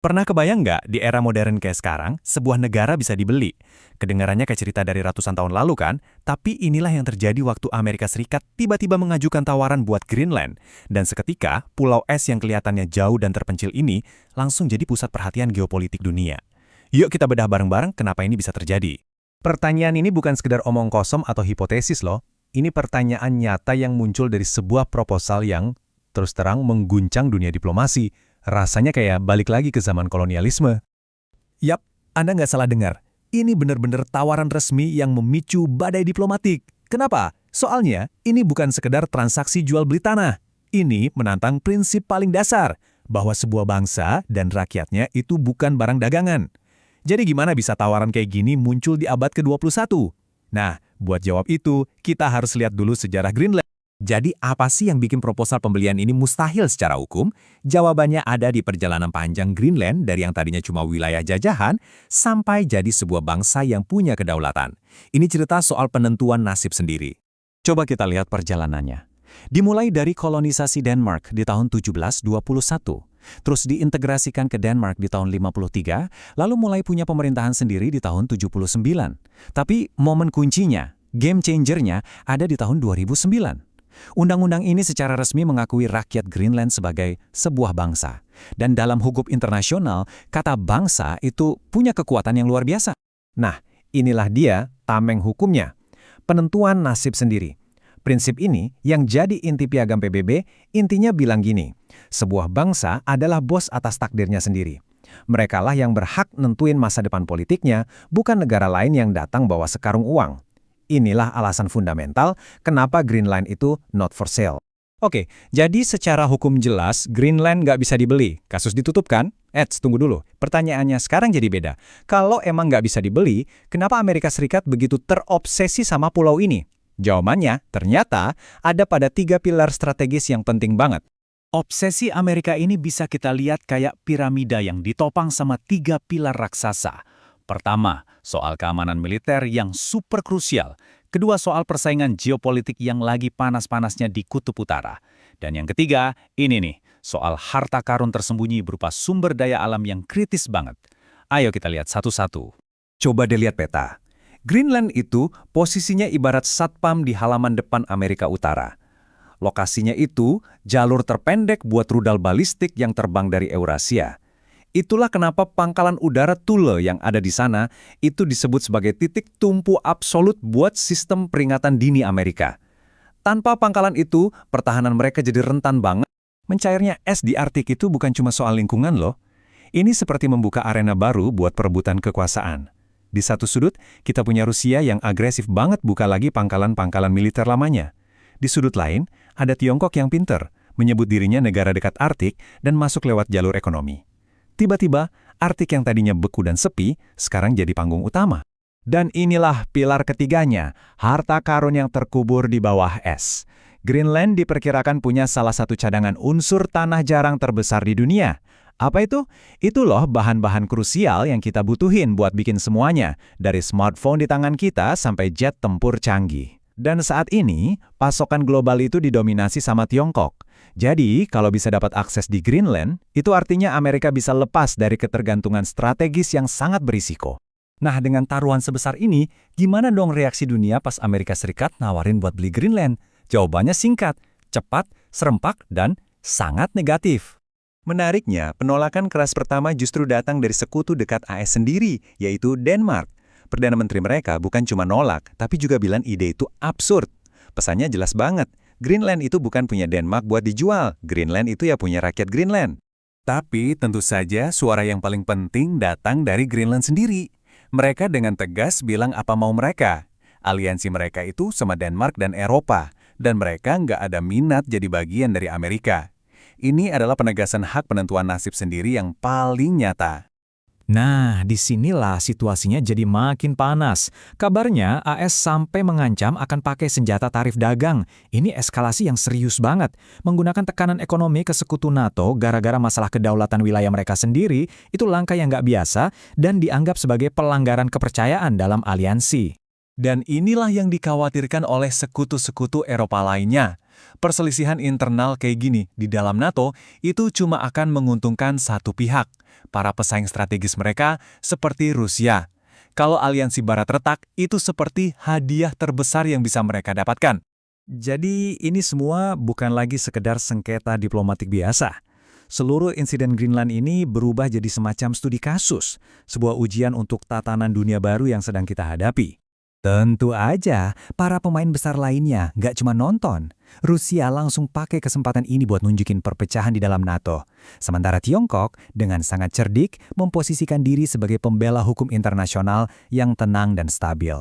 Pernah kebayang nggak di era modern kayak sekarang, sebuah negara bisa dibeli? Kedengarannya kayak cerita dari ratusan tahun lalu kan? Tapi inilah yang terjadi waktu Amerika Serikat tiba-tiba mengajukan tawaran buat Greenland. Dan seketika, pulau es yang kelihatannya jauh dan terpencil ini langsung jadi pusat perhatian geopolitik dunia. Yuk kita bedah bareng-bareng kenapa ini bisa terjadi. Pertanyaan ini bukan sekedar omong kosong atau hipotesis loh. Ini pertanyaan nyata yang muncul dari sebuah proposal yang terus terang mengguncang dunia diplomasi. Rasanya kayak balik lagi ke zaman kolonialisme. Yap, Anda nggak salah dengar. Ini benar-benar tawaran resmi yang memicu badai diplomatik. Kenapa? Soalnya, ini bukan sekedar transaksi jual beli tanah. Ini menantang prinsip paling dasar, bahwa sebuah bangsa dan rakyatnya itu bukan barang dagangan. Jadi gimana bisa tawaran kayak gini muncul di abad ke-21? Nah, buat jawab itu, kita harus lihat dulu sejarah Greenland. Jadi apa sih yang bikin proposal pembelian ini mustahil secara hukum? Jawabannya ada di perjalanan panjang Greenland dari yang tadinya cuma wilayah jajahan sampai jadi sebuah bangsa yang punya kedaulatan. Ini cerita soal penentuan nasib sendiri. Coba kita lihat perjalanannya. Dimulai dari kolonisasi Denmark di tahun 1721, terus diintegrasikan ke Denmark di tahun 53, lalu mulai punya pemerintahan sendiri di tahun 79. Tapi momen kuncinya, game changernya ada di tahun 2009. Undang-undang ini secara resmi mengakui rakyat Greenland sebagai sebuah bangsa. Dan dalam hukum internasional, kata bangsa itu punya kekuatan yang luar biasa. Nah, inilah dia tameng hukumnya. Penentuan nasib sendiri. Prinsip ini yang jadi inti piagam PBB, intinya bilang gini, sebuah bangsa adalah bos atas takdirnya sendiri. Merekalah yang berhak nentuin masa depan politiknya, bukan negara lain yang datang bawa sekarung uang. Inilah alasan fundamental kenapa Greenland itu not for sale. Oke, jadi secara hukum jelas Greenland nggak bisa dibeli. Kasus ditutup kan? Tunggu dulu. Pertanyaannya sekarang jadi beda. Kalau emang nggak bisa dibeli, kenapa Amerika Serikat begitu terobsesi sama pulau ini? Jawabannya, ternyata ada pada 3 pilar strategis yang penting banget. Obsesi Amerika ini bisa kita lihat kayak piramida yang ditopang sama 3 pilar raksasa. Pertama, soal keamanan militer yang super krusial. Kedua, soal persaingan geopolitik yang lagi panas-panasnya di Kutub Utara. Dan yang ketiga, ini nih, soal harta karun tersembunyi berupa sumber daya alam yang kritis banget. Ayo kita lihat satu-satu. Coba dilihat peta. Greenland itu posisinya ibarat satpam di halaman depan Amerika Utara. Lokasinya itu jalur terpendek buat rudal balistik yang terbang dari Eurasia. Itulah kenapa pangkalan udara Thule yang ada di sana itu disebut sebagai titik tumpu absolut buat sistem peringatan dini Amerika. Tanpa pangkalan itu, pertahanan mereka jadi rentan banget. Mencairnya es di Arktik itu bukan cuma soal lingkungan loh. Ini seperti membuka arena baru buat perebutan kekuasaan. Di satu sudut, kita punya Rusia yang agresif banget buka lagi pangkalan-pangkalan militer lamanya. Di sudut lain, ada Tiongkok yang pinter, menyebut dirinya negara dekat Arktik dan masuk lewat jalur ekonomi. Tiba-tiba, Arktik yang tadinya beku dan sepi, sekarang jadi panggung utama. Dan inilah pilar ketiganya, harta karun yang terkubur di bawah es. Greenland diperkirakan punya salah satu cadangan unsur tanah jarang terbesar di dunia. Apa itu? Itu loh bahan-bahan krusial yang kita butuhin buat bikin semuanya, dari smartphone di tangan kita sampai jet tempur canggih. Dan saat ini, pasokan global itu didominasi sama Tiongkok. Jadi, kalau bisa dapat akses di Greenland, itu artinya Amerika bisa lepas dari ketergantungan strategis yang sangat berisiko. Nah, dengan taruhan sebesar ini, gimana dong reaksi dunia pas Amerika Serikat nawarin buat beli Greenland? Jawabannya singkat, cepat, serempak, dan sangat negatif. Menariknya, penolakan keras pertama justru datang dari sekutu dekat AS sendiri, yaitu Denmark. Perdana Menteri mereka bukan cuma nolak, tapi juga bilang ide itu absurd. Pesannya jelas banget. Greenland itu bukan punya Denmark buat dijual. Greenland itu ya punya rakyat Greenland. Tapi tentu saja suara yang paling penting datang dari Greenland sendiri. Mereka dengan tegas bilang apa mau mereka. Aliansi mereka itu sama Denmark dan Eropa. Dan mereka nggak ada minat jadi bagian dari Amerika. Ini adalah penegasan hak penentuan nasib sendiri yang paling nyata. Nah, disinilah situasinya jadi makin panas. Kabarnya AS sampai mengancam akan pakai senjata tarif dagang. Ini eskalasi yang serius banget. Menggunakan tekanan ekonomi ke sekutu NATO gara-gara masalah kedaulatan wilayah mereka sendiri, itu langkah yang nggak biasa dan dianggap sebagai pelanggaran kepercayaan dalam aliansi. Dan inilah yang dikhawatirkan oleh sekutu-sekutu Eropa lainnya. Perselisihan internal kayak gini di dalam NATO itu cuma akan menguntungkan satu pihak, para pesaing strategis mereka seperti Rusia. Kalau aliansi Barat retak, itu seperti hadiah terbesar yang bisa mereka dapatkan. Jadi ini semua bukan lagi sekedar sengketa diplomatik biasa. Seluruh insiden Greenland ini berubah jadi semacam studi kasus, sebuah ujian untuk tatanan dunia baru yang sedang kita hadapi. Tentu aja, para pemain besar lainnya nggak cuma nonton. Rusia langsung pakai kesempatan ini buat nunjukin perpecahan di dalam NATO. Sementara Tiongkok, dengan sangat cerdik, memposisikan diri sebagai pembela hukum internasional yang tenang dan stabil.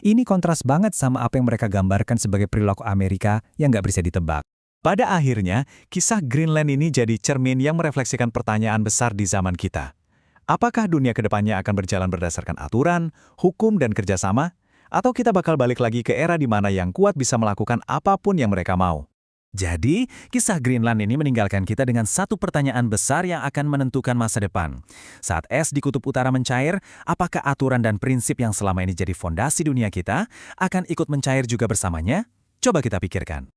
Ini kontras banget sama apa yang mereka gambarkan sebagai perilaku Amerika yang nggak bisa ditebak. Pada akhirnya, kisah Greenland ini jadi cermin yang merefleksikan pertanyaan besar di zaman kita. Apakah dunia kedepannya akan berjalan berdasarkan aturan, hukum, dan kerjasama? Atau kita bakal balik lagi ke era di mana yang kuat bisa melakukan apapun yang mereka mau? Jadi, kisah Greenland ini meninggalkan kita dengan satu pertanyaan besar yang akan menentukan masa depan. Saat es di kutub utara mencair, apakah aturan dan prinsip yang selama ini jadi fondasi dunia kita akan ikut mencair juga bersamanya? Coba kita pikirkan.